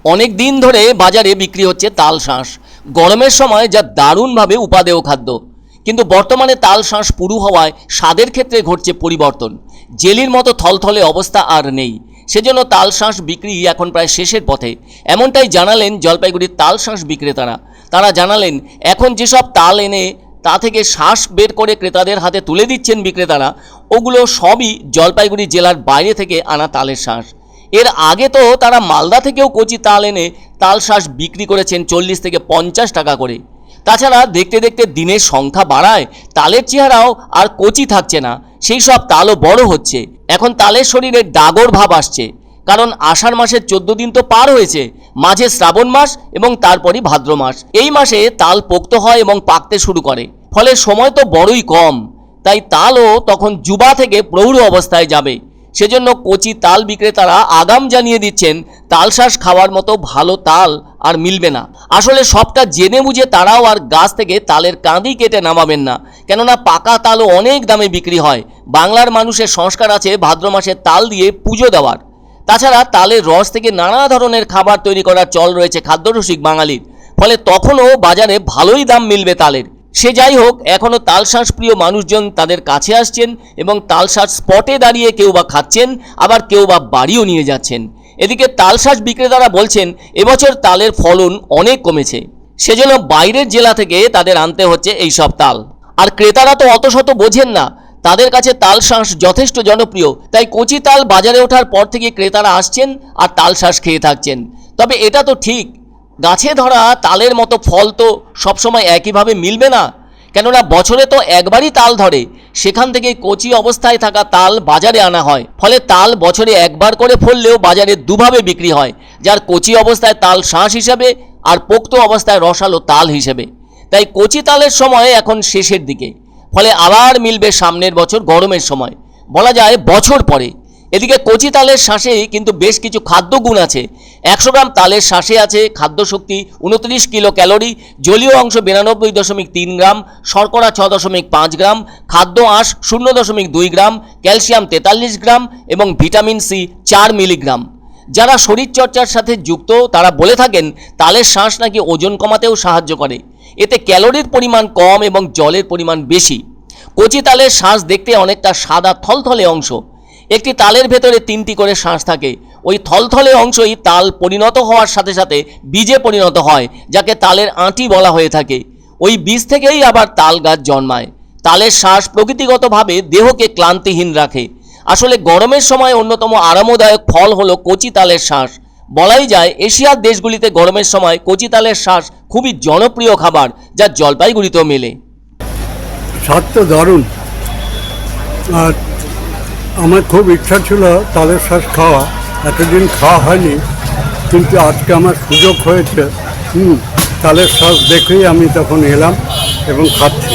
অনেক দিন ধরে বাজারে বিক্রি হচ্ছে তাল শাঁস। গরমের সময় যা দারুণভাবে উপাদেয় খাদ্য, কিন্তু বর্তমানে তাল শাঁস পুরু হওয়ায় স্বাদের ক্ষেত্রে ঘটছে পরিবর্তন। জেলির মতো থলথলে অবস্থা আর নেই, সেজন্য তাল শাঁস বিক্রি এখন প্রায় শেষের পথে। এমনটাই জানালেন জলপাইগুড়ির তাল শাঁস বিক্রেতারা। তারা জানালেন এখন যেসব তাল এনে তা থেকে শাঁস বের করে ক্রেতাদের হাতে তুলে দিচ্ছেন বিক্রেতারা, ওগুলো সবই জলপাইগুড়ি জেলার বাইরে থেকে আনা তালের শাঁস। এর আগে তো তারা মালদা থেকেও কচি তাল এনে তাল শাঁস বিক্রি করেছেন 40 থেকে 50 টাকা করে। তাছাড়া দেখতে দেখতে দিনের সংখ্যা বাড়ায় তালের চেহারাও আর কচি থাকছে না, সেই সব তালও বড় হচ্ছে। এখন তালের শরীরে ডাগর ভাব আসছে, কারণ আষাঢ় মাসের 14 দিন তো পার হয়েছে, মাঝে শ্রাবণ মাস এবং তারপরই ভাদ্র মাস। এই মাসে তাল পোক্ত হয় এবং পাকতে শুরু করে, ফলে সময় তো বড়ই কম, তাই তালও তখন যুবা থেকে প্রৌঢ় অবস্থায় যাবে। সেজন্য কচি তাল বিক্রেতারা আগাম জানিয়ে দিচ্ছেন তাল শাঁস খাওয়ার মতো ভালো তাল আর মিলবে না। আসলে সবটা জেনে বুঝে তারাও আর গাছ থেকে তালের কাঁদি কেটে নামাবেন না, কেননা পাকা তালও অনেক দামে বিক্রি হয়। বাংলার মানুষের সংস্কার আছে ভাদ্র মাসে তাল দিয়ে পুজো দেওয়ার। তাছাড়া তালের রস থেকে নানা ধরনের খাবার তৈরি করার চল রয়েছে খাদ্যরসিক বাঙালির, ফলে তখনও বাজারে ভালোই দাম মিলবে তালের। সে যাই হোক, এখনও তাল শাঁস প্রিয় মানুষজন তাদের কাছে আসছেন এবং তাল শাঁস স্পটে দাঁড়িয়ে কেউ বা খাচ্ছেন, আবার কেউ বা বাড়িও নিয়ে যাচ্ছেন। এদিকে তাল শাঁস বিক্রেতারা বলছেন এবছর তালের ফলন অনেক কমেছে, সেজন্য বাইরের জেলা থেকে তাদের আনতে হচ্ছে এইসব তাল। আর ক্রেতারা তো অত শত বোঝেন না, তাদের কাছে তাল শাঁস যথেষ্ট জনপ্রিয়, তাই কচি তাল বাজারে ওঠার পর থেকে ক্রেতারা আসছেন আর তাল শাঁস খেয়ে থাকছেন। তবে এটা তো ঠিক, গাছে ধরা তালের মতো ফল তো সবসময় একইভাবে মিলবে না, কেননা বছরে তো একবারই তাল ধরে, সেখান থেকে কচি অবস্থায় থাকা তাল বাজারে আনা হয়। ফলে তাল বছরে একবার করে ফললেও বাজারে দুভাবে বিক্রি হয়, যার কচি অবস্থায় তাল শাঁস হিসেবে আর পোক্ত অবস্থায় রসালো তাল হিসেবে। তাই কচি তালের সময় এখন শেষের দিকে, ফলে আবার মিলবে সামনের বছর গরমের সময়, বলা যায় বছর পরে। এদিকে কচি তালের শাঁসে কিন্তু বেশ কিছু খাদ্য গুণ আছে। 100 গ্রাম তালের শাঁসে আছে খাদ্য শক্তি 29 কিলো ক্যালোরি, জলীয় অংশ 92.3 গ্রাম, শর্করা 6.5 গ্রাম, খাদ্য আঁশ 0.2 গ্রাম, ক্যালসিয়াম 43 গ্রাম এবং ভিটামিন সি 4 মিলিগ্রাম। যারা শরীরচর্চার সাথে যুক্ত তারা বলে থাকেন তালের শাঁস নাকি ওজন কমাতেও সাহায্য করে। এতে ক্যালোরির পরিমাণ কম এবং জলের পরিমাণ বেশি। কচি তালের শাঁস দেখতে অনেকটা সাদা থলথলে অংশ। একটি তালের ভেতরে 3টি করে শাঁস থাকে। ওই থলথলে অংশই তাল পরিণত হওয়ার সাথে সাথে বীজে পরিণত হয়, যাকে তালের আঁটি বলা হয়ে থাকে। ওই বীজ থেকেই আবার তাল গাছ জন্মায়। তালের শাঁস প্রকৃতিগতভাবে দেহকে ক্লান্তিহীন রাখে। আসলে গরমের সময় অন্যতম আরামদায়ক ফল হলো কচি তালের শাঁস। বলাই যায় এশিয়ার দেশগুলিতে গরমের সময় কচি তালের শাঁস খুবই জনপ্রিয় খাবার, যা জলপাইগুড়িতেও মেলে। স্বাদ তো দারুণ। আর আমার খুব ইচ্ছা ছিল তালের শাঁস খাওয়া, এতদিন খাওয়া হয়নি, কিন্তু আজকে আমার সুযোগ হয়েছে। তালের শাঁস দেখেই আমি তখন এলাম এবং খাচ্ছি।